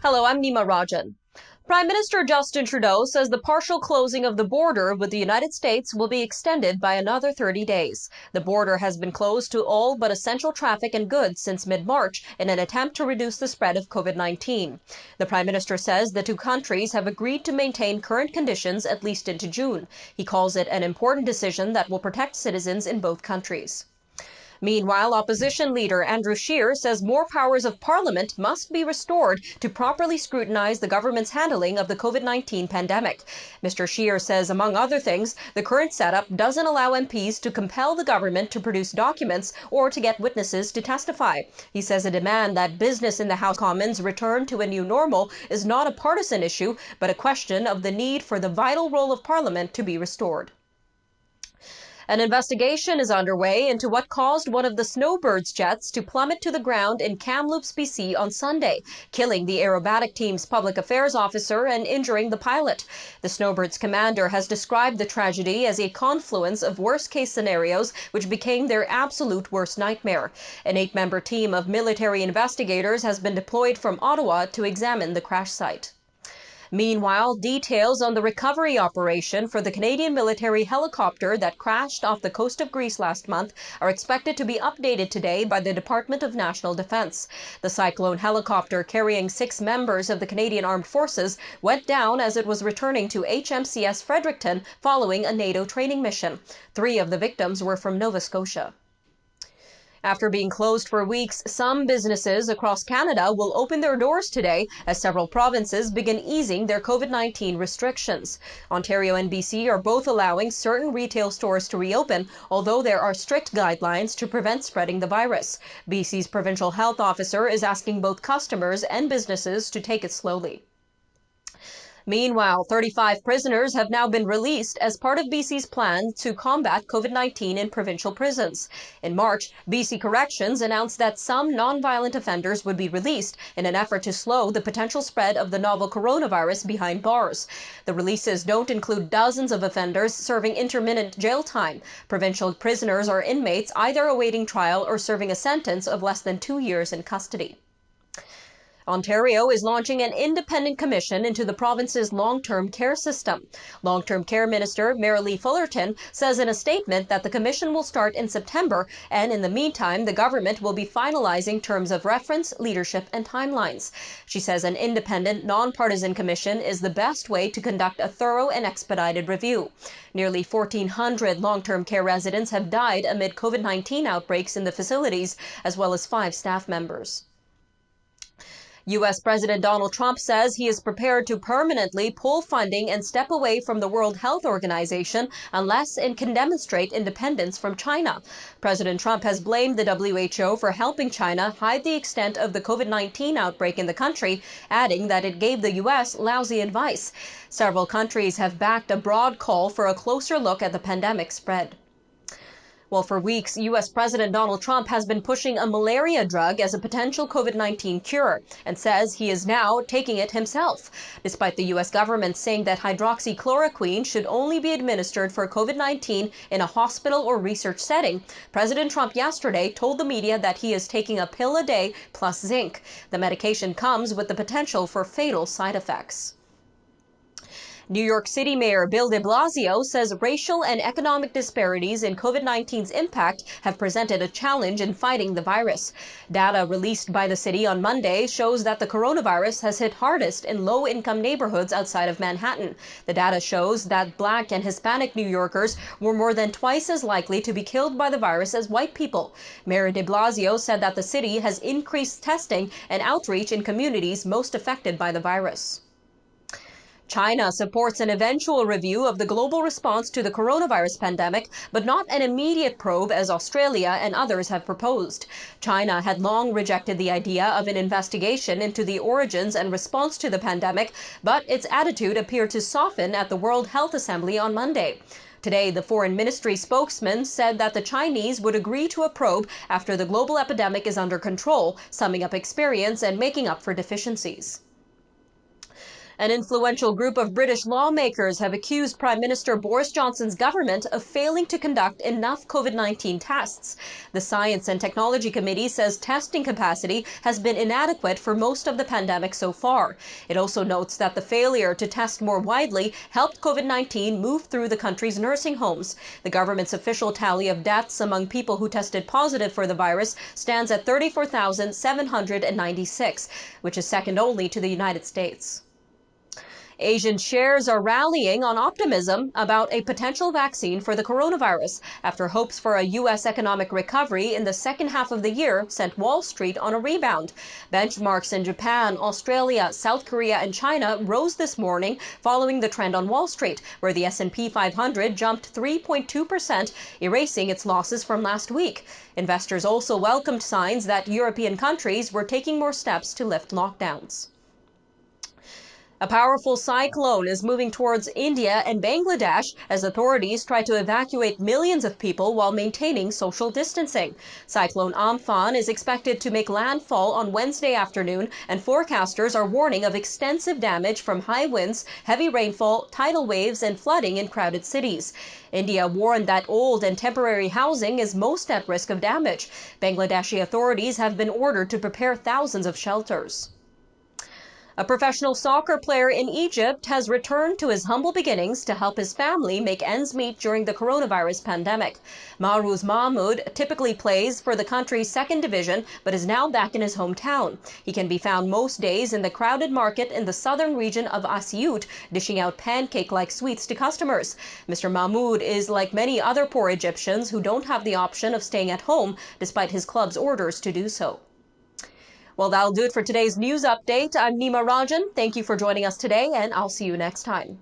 Hello, I'm Nima Rajan. Prime Minister Justin Trudeau says the partial closing of the border with the United States will be extended by another 30 days. The border has been closed to all but essential traffic and goods since mid-March in an attempt to reduce the spread of COVID-19. The Prime Minister says the two countries have agreed to maintain current conditions at least into June. He calls it an important decision that will protect citizens in both countries. Meanwhile, opposition leader Andrew Scheer says more powers of Parliament must be restored to properly scrutinize the government's handling of the COVID-19 pandemic. Mr. Scheer says, among other things, the current setup doesn't allow MPs to compel the government to produce documents or to get witnesses to testify. He says a demand that business in the House of Commons return to a new normal is not a partisan issue, but a question of the need for the vital role of Parliament to be restored. An investigation is underway into what caused one of the Snowbirds jets to plummet to the ground in Kamloops, BC on Sunday, killing the aerobatic team's public affairs officer and injuring the pilot. The Snowbirds commander has described the tragedy as a confluence of worst-case scenarios which became their absolute worst nightmare. An 8-member team of military investigators has been deployed from Ottawa to examine the crash site. Meanwhile, details on the recovery operation for the Canadian military helicopter that crashed off the coast of Greece last month are expected to be updated today by the Department of National Defence. The Cyclone helicopter carrying 6 members of the Canadian Armed Forces went down as it was returning to HMCS Fredericton following a NATO training mission. 3 of the victims were from Nova Scotia. After being closed for weeks, some businesses across Canada will open their doors today as several provinces begin easing their COVID-19 restrictions. Ontario and BC are both allowing certain retail stores to reopen, although there are strict guidelines to prevent spreading the virus. BC's provincial health officer is asking both customers and businesses to take it slowly. Meanwhile, 35 prisoners have now been released as part of BC's plan to combat COVID-19 in provincial prisons. In March, BC Corrections announced that some nonviolent offenders would be released in an effort to slow the potential spread of the novel coronavirus behind bars. The releases don't include dozens of offenders serving intermittent jail time. Provincial prisoners are inmates either awaiting trial or serving a sentence of less than 2 years in custody. Ontario is launching an independent commission into the province's long-term care system. Long-term care minister Marilee Fullerton says in a statement that the commission will start in September, and in the meantime, the government will be finalizing terms of reference, leadership, and timelines. She says an independent, nonpartisan commission is the best way to conduct a thorough and expedited review. Nearly 1,400 long-term care residents have died amid COVID-19 outbreaks in the facilities, as well as 5 staff members. U.S. President Donald Trump says he is prepared to permanently pull funding and step away from the World Health Organization unless it can demonstrate independence from China. President Trump has blamed the WHO for helping China hide the extent of the COVID-19 outbreak in the country, adding that it gave the U.S. lousy advice. Several countries have backed a broad call for a closer look at the pandemic spread. Well, for weeks, U.S. President Donald Trump has been pushing a malaria drug as a potential COVID-19 cure and says he is now taking it himself. Despite the U.S. government saying that hydroxychloroquine should only be administered for COVID-19 in a hospital or research setting, President Trump yesterday told the media that he is taking a pill a day plus zinc. The medication comes with the potential for fatal side effects. New York City Mayor Bill de Blasio says racial and economic disparities in COVID-19's impact have presented a challenge in fighting the virus. Data released by the city on Monday shows that the coronavirus has hit hardest in low-income neighborhoods outside of Manhattan. The data shows that Black and Hispanic New Yorkers were more than twice as likely to be killed by the virus as white people. Mayor de Blasio said that the city has increased testing and outreach in communities most affected by the virus. China supports an eventual review of the global response to the coronavirus pandemic, but not an immediate probe as Australia and others have proposed. China had long rejected the idea of an investigation into the origins and response to the pandemic, but its attitude appeared to soften at the World Health Assembly on Monday. Today, the Foreign Ministry spokesman said that the Chinese would agree to a probe after the global epidemic is under control, summing up experience and making up for deficiencies. An influential group of British lawmakers have accused Prime Minister Boris Johnson's government of failing to conduct enough COVID-19 tests. The Science and Technology Committee says testing capacity has been inadequate for most of the pandemic so far. It also notes that the failure to test more widely helped COVID-19 move through the country's nursing homes. The government's official tally of deaths among people who tested positive for the virus stands at 34,796, which is second only to the United States. Asian shares are rallying on optimism about a potential vaccine for the coronavirus after hopes for a U.S. economic recovery in the second half of the year sent Wall Street on a rebound. Benchmarks in Japan, Australia, South Korea, and China rose this morning following the trend on Wall Street, where the S&P 500 jumped 3.2%, erasing its losses from last week. Investors also welcomed signs that European countries were taking more steps to lift lockdowns. A powerful cyclone is moving towards India and Bangladesh as authorities try to evacuate millions of people while maintaining social distancing. Cyclone Amphan is expected to make landfall on Wednesday afternoon, and forecasters are warning of extensive damage from high winds, heavy rainfall, tidal waves, and flooding in crowded cities. India warned that old and temporary housing is most at risk of damage. Bangladeshi authorities have been ordered to prepare thousands of shelters. A professional soccer player in Egypt has returned to his humble beginnings to help his family make ends meet during the coronavirus pandemic. Mahruz Mahmoud typically plays for the country's second division, but is now back in his hometown. He can be found most days in the crowded market in the southern region of Asyut, dishing out pancake-like sweets to customers. Mr. Mahmoud is like many other poor Egyptians who don't have the option of staying at home, despite his club's orders to do so. Well, that'll do it for today's news update. I'm Nima Rajan. Thank you for joining us today, and I'll see you next time.